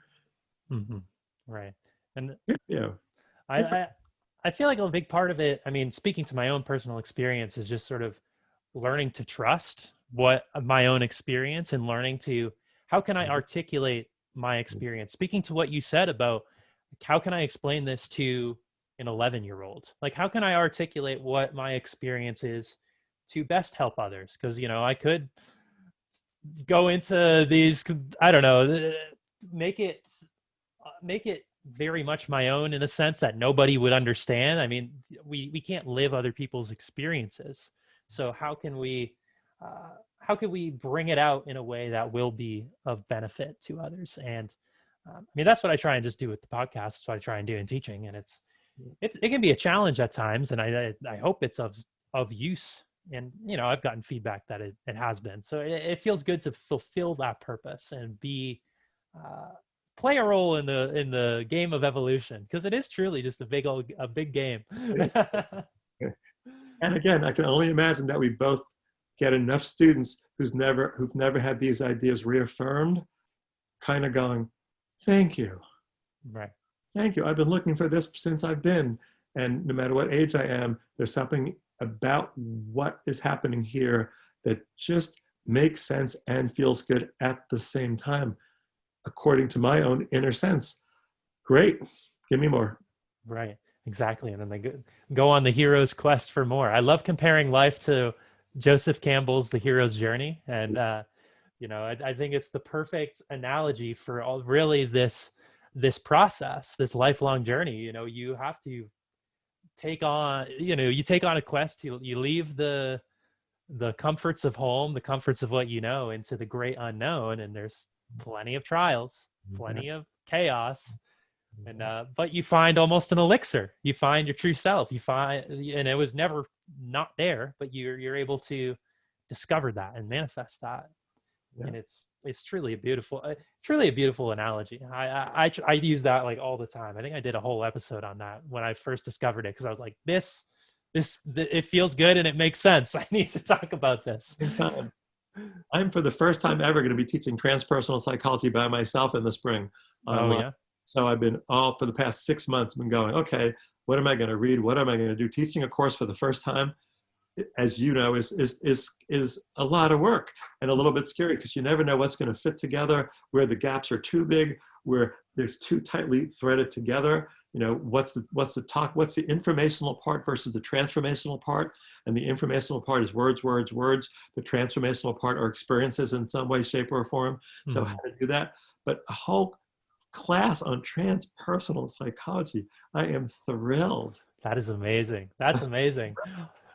Mm-hmm. Right. And Yeah. I, I I feel like a big part of it, I mean, speaking to my own personal experience, is just sort of learning to trust what my own experience, and learning to how can I articulate my experience. Speaking to what you said about how can I explain this to an 11-year-old? Like, how can I articulate what my experience is to best help others? Because, I could go into these, I don't know, make it make it very much my own, in a sense that nobody would understand. I mean, we can't live other people's experiences. So how can we bring it out in a way that will be of benefit to others? And I mean, that's what I try and just do with the podcast. That's what I try and do in teaching. And it can be a challenge at times, and I hope it's of use. And I've gotten feedback that it has been. So it feels good to fulfill that purpose and be uh, play a role in the game of evolution, because it is truly just a big game. And again, I can only imagine that we both get enough students who've never had these ideas reaffirmed, kind of going, "Thank you, Right. thank you. I've been looking for this since I've been, and no matter what age I am, there's something about what is happening here that just makes sense and feels good at the same time, according to my own inner sense. Great, give me more." Right. Exactly. And then they go on the hero's quest for more. I love comparing life to Joseph Campbell's The Hero's Journey. And, I think it's the perfect analogy for really this process, this lifelong journey. You have to you take on a quest. You leave the comforts of home, the comforts of what you know, into the great unknown. And there's plenty of trials, plenty of chaos, and but you find almost an elixir. You find your true self. You find, and it was never not there, but you're able to discover that and manifest that. Yeah. And it's truly a beautiful analogy. I use that like all the time. I think I did a whole episode on that when I first discovered it, because I was like, it feels good and it makes sense. I need to talk about this. I'm for the first time ever going to be teaching transpersonal psychology by myself in the spring Oh online. yeah. So I've been all for the past 6 months been going, okay, what am I going to read? What am I going to do? Teaching a course for the first time, as you know, is a lot of work and a little bit scary, because you never know what's going to fit together, where the gaps are too big, where there's too tightly threaded together. What's the informational part versus the transformational part? And the informational part is words, words, words. The transformational part are experiences in some way, shape, or form. So how to do that? But a whole class on transpersonal psychology. I am thrilled. That is amazing. That's amazing.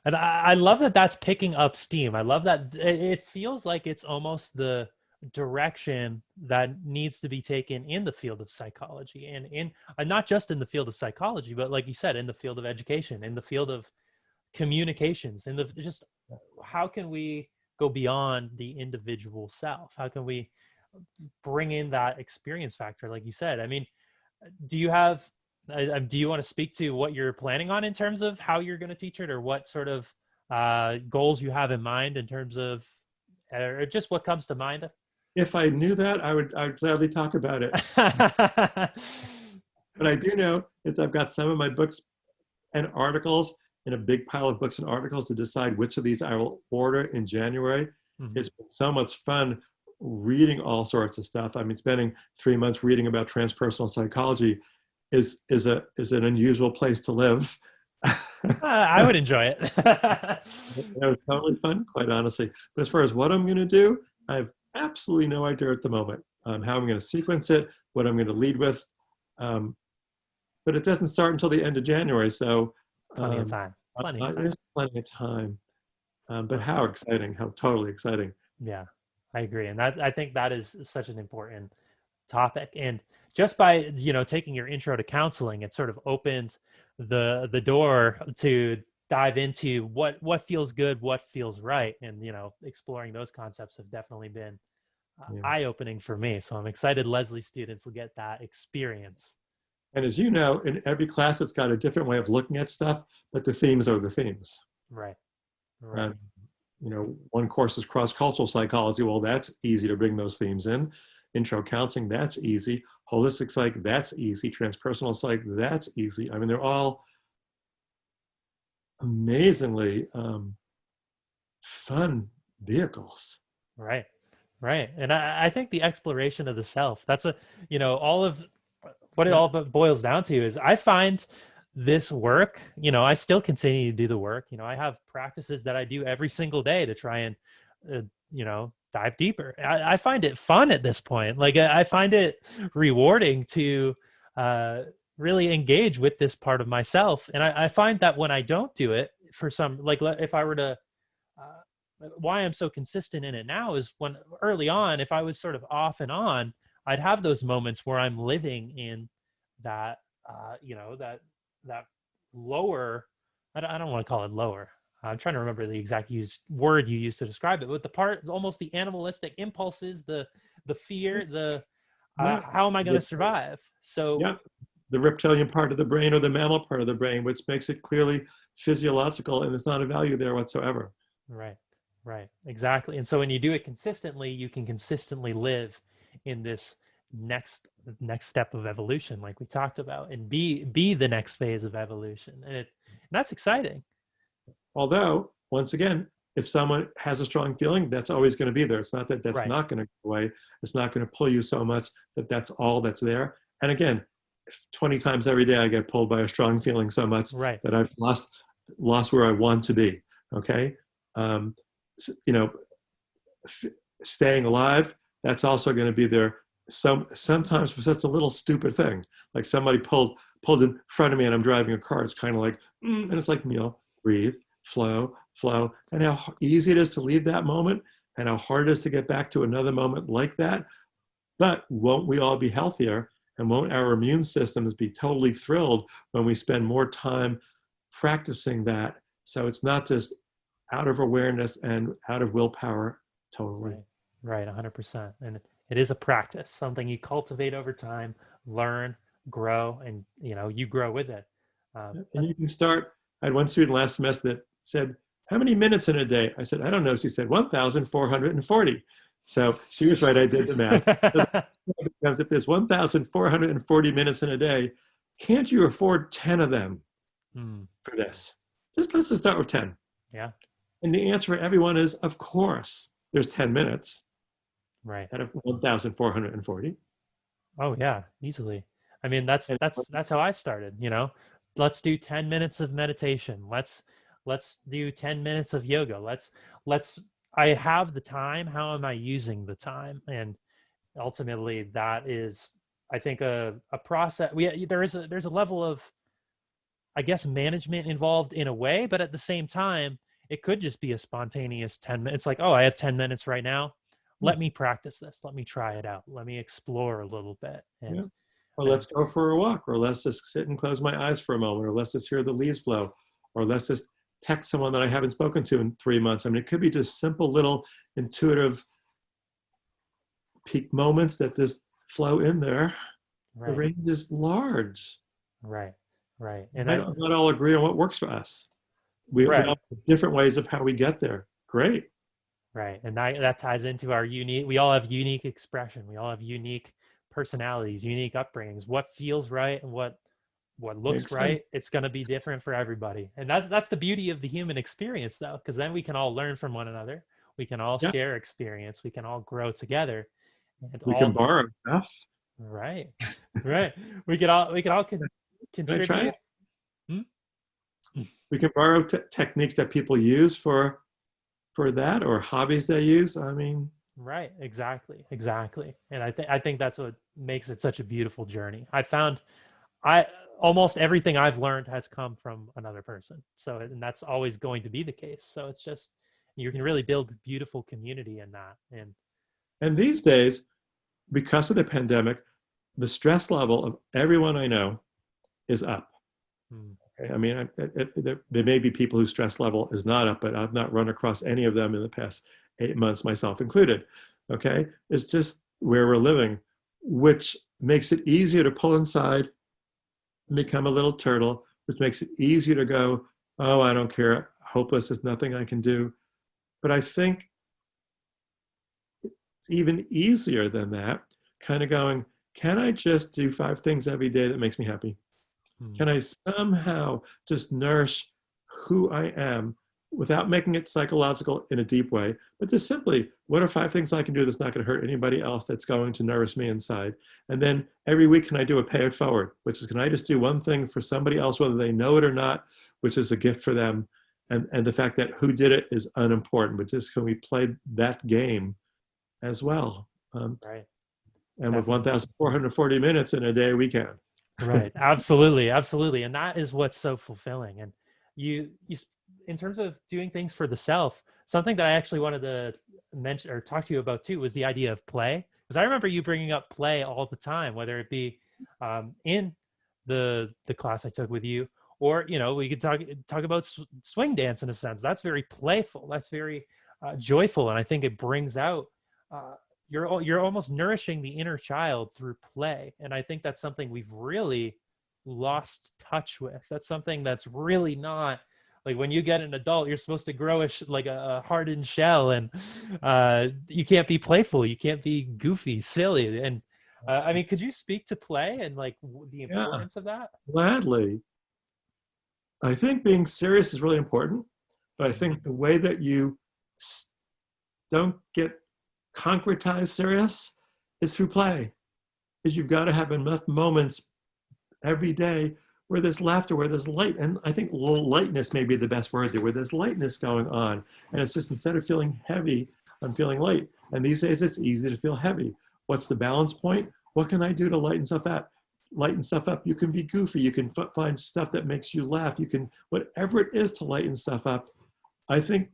And I love that that's picking up steam. I love that it feels like it's almost the direction that needs to be taken in the field of psychology, and not just in the field of psychology, but like you said, in the field of education, in the field of communications, in the just how can we go beyond the individual self? How can we bring in that experience factor, like you said? I mean, do you have do you want to speak to what you're planning on in terms of how you're going to teach it, or what sort of goals you have in mind in terms of, or just what comes to mind? If I knew that, I'd gladly talk about it. What I do know is I've got some of my books and articles in a big pile of books and articles to decide which of these I will order in January. Mhm. It's been so much fun reading all sorts of stuff. I mean, spending 3 months reading about transpersonal psychology is an unusual place to live. I would enjoy it. It was totally fun, quite honestly. But as far as what I'm going to do, I have absolutely no idea at the moment. How I'm going to sequence it, what I'm going to lead with. Um, but it doesn't start until the end of January, so Plenty of time. Plenty of time. there's plenty of time. But Well, how exciting! How totally exciting! yeah, I agree, and that I think that is such an important topic. And just by taking your intro to counseling, it sort of opened the door to dive into what feels good, what feels right, and exploring those concepts have definitely been Yeah. eye-opening for me. So I'm excited Lesley students will get that experience. And as you know, in every class, it's got a different way of looking at stuff, but the themes are the themes. Right. Right. Um, one course is cross-cultural psychology. Well, that's easy to bring those themes in. Intro counseling, that's easy. Holistic psych, that's easy. Transpersonal psych, that's easy. I mean, they're all amazingly fun vehicles. Right. Right. And I think the exploration of the self, that's all of what it Yeah. all boils down to is I find this work, I still continue to do the work. I have practices that I do every single day to try and, dive deeper. I find it fun at this point. Like I find it rewarding to really engage with this part of myself. And I find that when I don't do it for some, like if I were to, why I'm so consistent in it now is when early on, if I was sort of off and on, I'd have those moments where I'm living in that, that lower, I don't want to call it lower. I'm trying to remember the exact word you used to describe it, but the part, almost the animalistic impulses, the fear, Yeah. how am I going to survive? So Yeah. The reptilian part of the brain or the mammal part of the brain, which makes it clearly physiological, and there's not a value there whatsoever. right. Right, exactly. And so when you do it consistently, you can consistently live in this next step of evolution, like we talked about, and be the next phase of evolution. And that's exciting. Although, once again, if someone has a strong feeling, that's always going to be there. It's not that that's Right. not going to go away. It's not going to pull you so much that that's all that's there. And again, 20 times every day, I get pulled by a strong feeling so much Right. that I've lost where I want to be. Okay. Um, you know, staying alive, that's also going to be there sometimes for such a little stupid thing. Like somebody pulled in front of me and I'm driving a car. It's kind of like, and it's like, breathe, flow, and how easy it is to leave that moment and how hard it is to get back to another moment like that. But won't we all be healthier? And won't our immune systems be totally thrilled when we spend more time practicing that? So it's not just out of awareness and out of willpower, totally. Right. 100%. And it is a practice, something you cultivate over time, learn, grow, and you grow with it. And you can start. I had one student last semester that said, "How many minutes in a day?" I said, "I don't know." She said, 1,440. So she was right. I did the math. So if there's 1,440 minutes in a day, can't you afford 10 of them for this? Let's just start with 10. Yeah. And the answer for everyone is, of course, there's 10 minutes. Right. Out of 1,440. Oh yeah, easily. I mean, that's how I started, Let's do 10 minutes of meditation. Let's do 10 minutes of yoga. Let's I have the time. How am I using the time? And ultimately that is, I think, a process. There's a level of, I guess, management involved in a way, but at the same time, it could just be a spontaneous 10 minutes. It's like, oh, I have 10 minutes right now. Let me practice this. Let me try it out. Let me explore a little bit. Yeah. And Or let's go for a walk, or let's just sit and close my eyes for a moment, or let's just hear the leaves blow, or let's just text someone that I haven't spoken to in 3 months. I mean, it could be just simple little intuitive peak moments that just flow in there. The right, range is large. right, right. And Not all agree on what works for us. We all right, have different ways of how we get there. Great. right. And that ties into our we all have unique expression. We all have unique personalities, unique upbringings. What feels right and what looks Makes sense. right, it's going to be different for everybody. And that's the beauty of the human experience, though, because then we can all learn from one another. We can all Yeah. share experience. We can all grow together, and We can all borrow stuff. right, right. We can all Can I try contribute. it? Hmm? We can borrow techniques that people use for that, or hobbies they use. I mean, Right, exactly, exactly. And I think that's what makes it such a beautiful journey. I almost everything I've learned has come from another person. So, and that's always going to be the case. So it's just you can really build beautiful community in that. And and these days, because of the pandemic, the stress level of everyone I know is up. mm, Okay? I mean, there may be people whose stress level is not up, but I've not run across any of them in the past 8 months, myself included. Okay, it's just where we're living, which makes it easier to pull inside and become a little turtle, which makes it easier to go, oh, I don't care, hopeless, there's nothing I can do. But I think it's even easier than that, kind of going, can I just do 5 things every day that makes me happy? mm, Can I somehow just nourish who I am without making it psychological in a deep way, but just simply, what are 5 things I can do that's not going to hurt anybody else, that's going to nourish me inside? And then every week, can I do a pay it forward, which is, can I just do one thing for somebody else, whether they know it or not, which is a gift for them? And the fact that who did it is unimportant, but just can we play that game as well? right, And with definitely. 1,440 minutes in a day, we can. Right. Absolutely. Absolutely. And that is what's so fulfilling. And in terms of doing things for the self, something that I actually wanted to mention or talk to you about too was the idea of play. Because I remember you bringing up play all the time, whether it be in the class I took with you, or we could talk about swing dance in a sense. That's very playful. That's very joyful, and I think it brings out uh, you're almost nourishing the inner child through play, and I think that's something we've really lost touch with. That's something that's really not like when you get an adult, you're supposed to grow like a hardened shell, and you can't be playful, you can't be goofy, silly. And I mean, could you speak to play and like the Yeah, importance of that? gladly. I think being serious is really important, but I Mhm. think the way that you don't get concretized serious is through play. Is you've got to have enough moments every day where there's laughter, where there's light. And I think lightness may be the best word there, where there's lightness going on. And it's just, instead of feeling heavy, I'm feeling light. And these days it's easy to feel heavy. What's the balance point? What can I do to lighten stuff up? Lighten stuff up. You can be goofy. You can find stuff that makes you laugh. You can, whatever it is to lighten stuff up. I think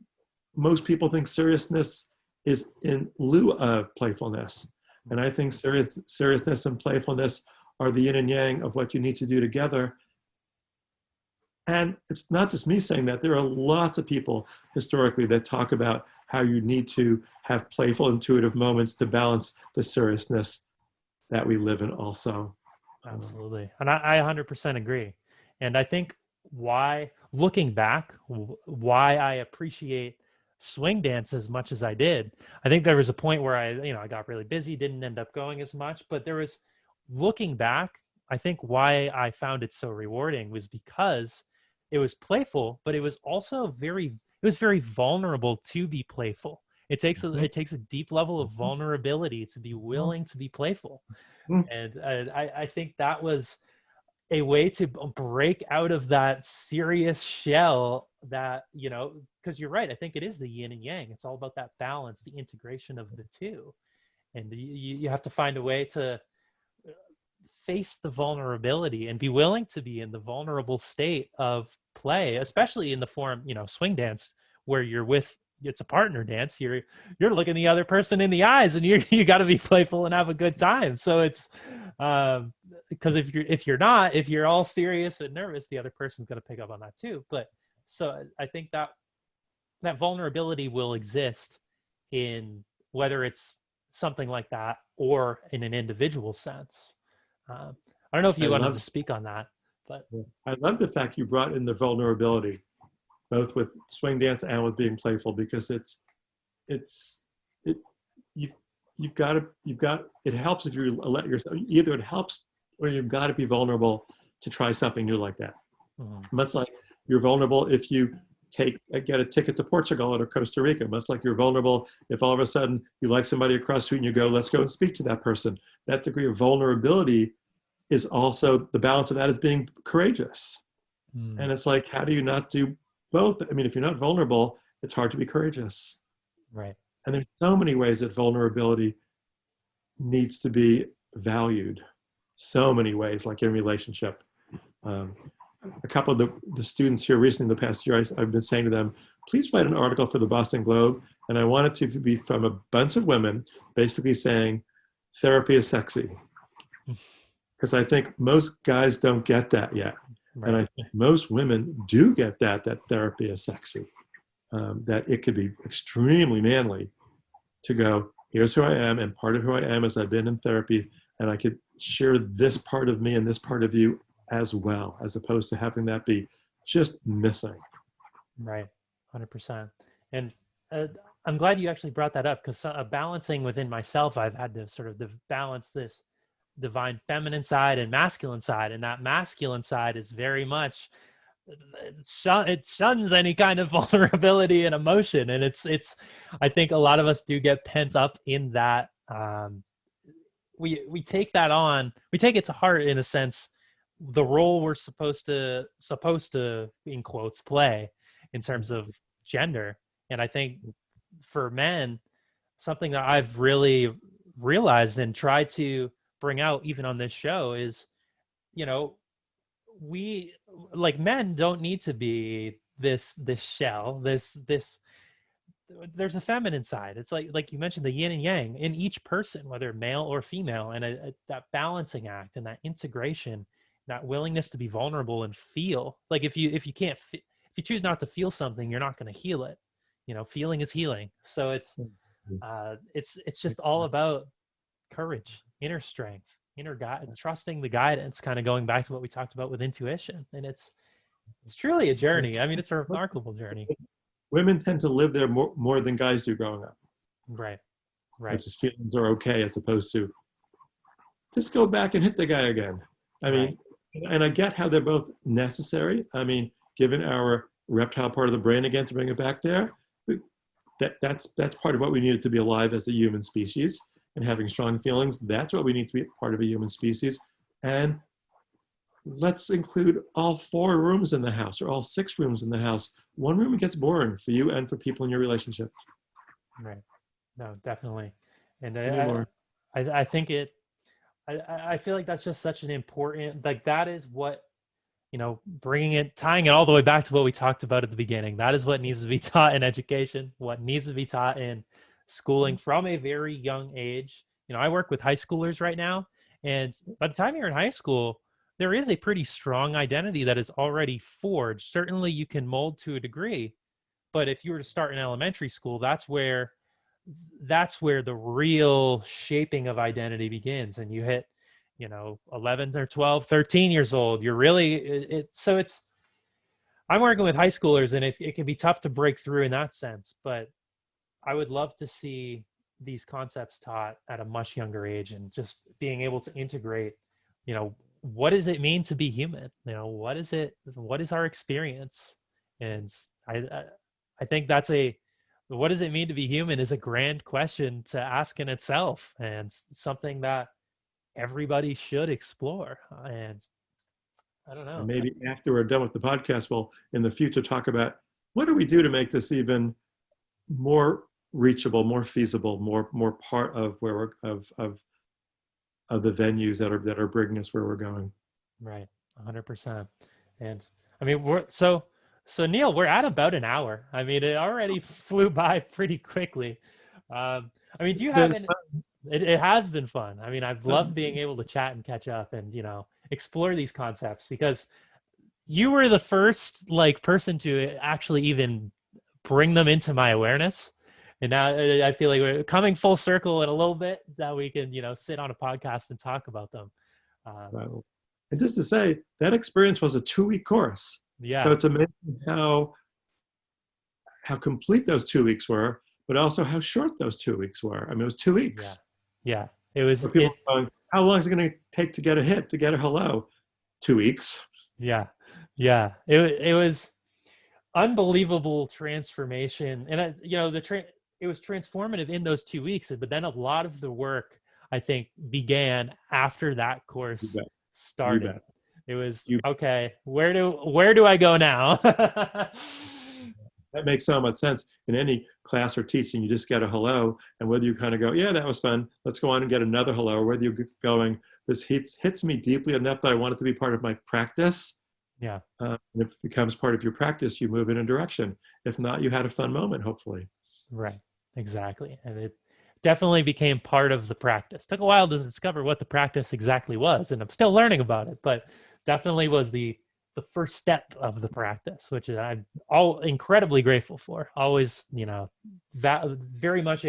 most people think seriousness is in lieu of playfulness. And I think seriousness and playfulness are the yin and yang of what you need to do together. And it's not just me saying that. There are lots of people historically that talk about how you need to have playful, intuitive moments to balance the seriousness that we live in also. Absolutely. And I 100% agree. And I think looking back, why I appreciate swing dance as much as I did, I think there was a point where I got really busy, didn't end up going as much, but there was, looking back, I think why I found it so rewarding was because it was playful, but it was also it was very vulnerable to be playful. It takes a deep level of vulnerability to be willing to be playful. And I think that was a way to break out of that serious shell that, because you're right. I think it is the yin and yang. It's all about that balance, the integration of the two. And you have to find a way to face the vulnerability and be willing to be in the vulnerable state of play, especially in the form, swing dance, where it's a partner dance. You're looking the other person in the eyes, and you got to be playful and have a good time. So it's because if you're all serious and nervous, the other person's going to pick up on that too. But so I think that vulnerability will exist in whether it's something like that or in an individual sense. I don't know if I you wanted to love, speak on that, but I love the fact you brought in the vulnerability, both with swing dance and with being playful, because it's it you it helps if you let yourself, either it helps or you've got to be vulnerable to try something new like that. mhm, Much like you're vulnerable if you get a ticket to Portugal or Costa Rica, much like you're vulnerable if all of a sudden you like somebody across the street and you go, let's go and speak to that person. That degree of vulnerability is also, the balance of that is being courageous. Mm, And it's like, how do you not do both? I mean, if you're not vulnerable, it's hard to be courageous. right. And there's so many ways that vulnerability needs to be valued. So many ways, like in relationship. Um, a couple of the students here recently in the past year, I've been saying to them, please write an article for the Boston Globe. And I want it to be from a bunch of women basically saying therapy is sexy. Because I think most guys don't get that yet. And Right. I think most women do get that therapy is sexy. That it could be extremely manly to go, here's who I am. And part of who I am is I've been in therapy and I could share this part of me and this part of you as well, as opposed to having that be just missing. Right. 100%. And uh, I'm glad you actually brought that up, because balancing within myself, I've had to sort of balance this divine feminine side and masculine side. And that masculine side is very much, it shuns any kind of vulnerability and emotion. And I think a lot of us do get pent up in that. We take that on, we take it to heart, in a sense, the role we're supposed to in quotes play in terms of gender. And I think for men, something that I've really realized and tried to bring out even on this show is, you know, we, like, men don't need to be this shell, this there's a feminine side. It's like you mentioned, the yin and yang in each person, whether male or female, and that balancing act and that integration, that willingness to be vulnerable and feel. Like, if you can't if you choose not to feel something, you're not going to heal it. Feeling is healing. So it's just all about courage, inner strength, inner guide, trusting the guidance, kind of going back to what we talked about with intuition. And it's truly a journey. I mean, it's a remarkable journey. Women tend to live there more than guys do growing up. Right. Right. Which is feelings are okay, as opposed to just go back and hit the guy again. I Right. mean, and I get how they're both necessary. I mean, given our reptile part of the brain, again, to bring it back there, that's part of what we needed to be alive as a human species, and having strong feelings. That's what we need to be part of a human species. And let's include all 4 rooms in the house, or all 6 rooms in the house. One room gets boring for you and for people in your relationship. Right. No, definitely. And Anymore. I think I feel like that's just such an important, like, that is what, tying it all the way back to what we talked about at the beginning. That is what needs to be taught in education, what needs to be taught in schooling from a very young age. I work with high schoolers right now, and by the time you're in high school, there is a pretty strong identity that is already forged. Certainly you can mold to a degree, but if you were to start in elementary school, that's where the real shaping of identity begins. And you hit 11 or 12, 13 years old, you're really so I'm working with high schoolers, and it can be tough to break through in that sense. But I would love to see these concepts taught at a much younger age, and just being able to integrate, what does it mean to be human? What is our experience? And I think what does it mean to be human is a grand question to ask in itself, and something that everybody should explore. And I don't And know. maybe after we're done with the podcast, we'll in the future talk about what do we do to make this even more reachable, more feasible, more part of where we're of the venues that are bringing us where we're going. Right. 100%. And I mean, so Neal, we're at about an hour. I mean, it already flew by pretty quickly. I mean, do It's you have been any, it has been fun. I mean, I've loved fun. being able to chat and catch up and, explore these concepts, because you were the first, like, person to actually even bring them into my awareness. And now I feel like we're coming full circle in a little bit, that we can, sit on a podcast and talk about them. Wow. And just to say, that experience was a 2-week course. So Yeah. it's amazing how complete those 2 weeks were, but also how short those 2 weeks were. I mean, it was 2 Yeah. weeks. Yeah. It was Where people are going, how long is it going to take to get a hit, to get a hello? 2 weeks. yeah. Yeah. It was unbelievable transformation. And it was transformative in those 2 weeks, but then a lot of the work, I think, began after that You course bet. You started. bet. It was, You okay, where do I go now? That makes so much sense. In any class or teaching, you just get a hello, and whether you kind of go, yeah, that was fun, let's go on and get another hello, or whether you're going, this hits me deeply enough that I want it to be part of my practice. Yeah. And if it becomes part of your practice, you move in a direction. If not, you had a fun moment, hopefully. Right. Exactly. And it definitely became part of the practice. Took a while to discover what the practice exactly was, and I'm still learning about it, but definitely was the first step of the practice, which I'm all incredibly grateful for. Always, very much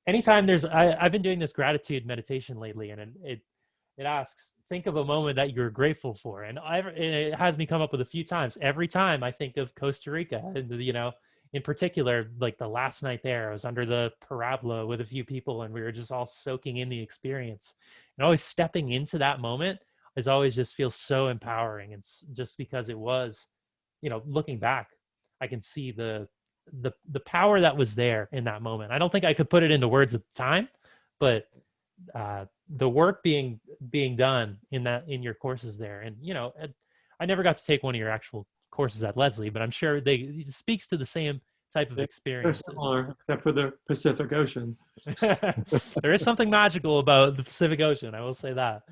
anytime I've been doing this gratitude meditation lately, and it asks, think of a moment that you're grateful for. And it has me come up with a few times. Every time I think of Costa Rica, and, in particular, like the last night there, I was under the parabola with a few people, and we were just all soaking in the experience. And always stepping into that moment is always just feels so empowering. And just because it was, looking back, I can see the power that was there in that moment. I don't think I could put it into words at the time, but the work being done in your courses there. And I never got to take one of your actual courses at Lesley, but I'm sure it speaks to the same type of They're experiences. similar, except for the Pacific Ocean. There is something magical about the Pacific Ocean, I will say that.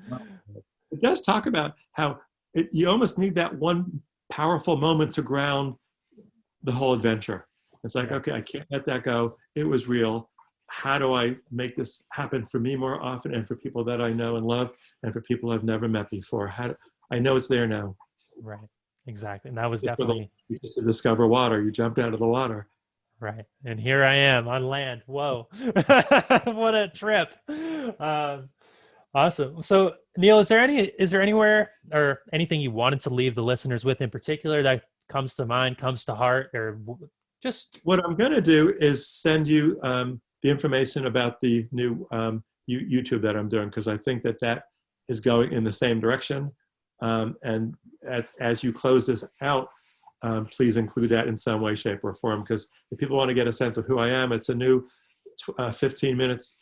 It does talk about how you almost need that one powerful moment to ground the whole adventure. It's like, Yeah. okay, I can't let that go. It was real. How do I make this happen for me more often, and for people that I know and love, and for people I've never met before? I know it's there now. Right. Exactly. And that was Just for the definitely you just to discover water. You jumped out of the water. right. And here I am on land. Whoa. What a trip. Um, Awesome. So, Neal, is there anywhere or anything you wanted to leave the listeners with in particular that comes to mind, comes to heart, or just What I'm going to do is send you the information about the new YouTube that I'm doing, because I think that is going in the same direction. And as you close this out, please include that in some way, shape, or form, because if people want to get a sense of who I am, it's a new 15 minutes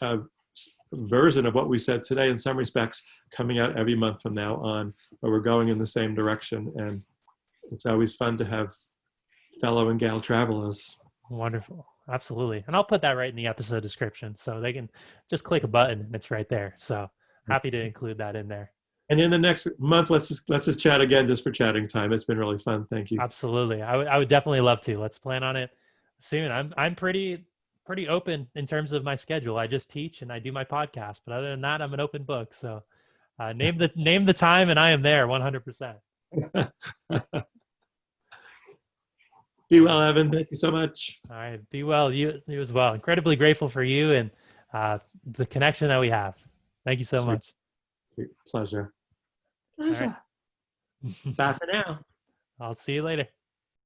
version of what we said today in some respects, coming out every month from now on, but we're going in the same direction. And it's always fun to have fellow and gal travelers. wonderful. Absolutely. And I'll put that right in the episode description so they can just click a button and it's right there. So happy to include that in there. And in the next month, let's just chat again, just for chatting time. It's been really fun. Thank you. Absolutely. I would definitely love to. Let's plan on it soon. I'm pretty open in terms of my schedule. I just teach and I do my podcast, but other than that, I'm an open book. So name the time and I am there 100%. Be well, Evan. Thank you so much. All right. Be well. You as well. Incredibly grateful for you and the connection that we have. Thank you so Sweet. much. Sweet. Pleasure. All right. Bye for now. I'll see you later.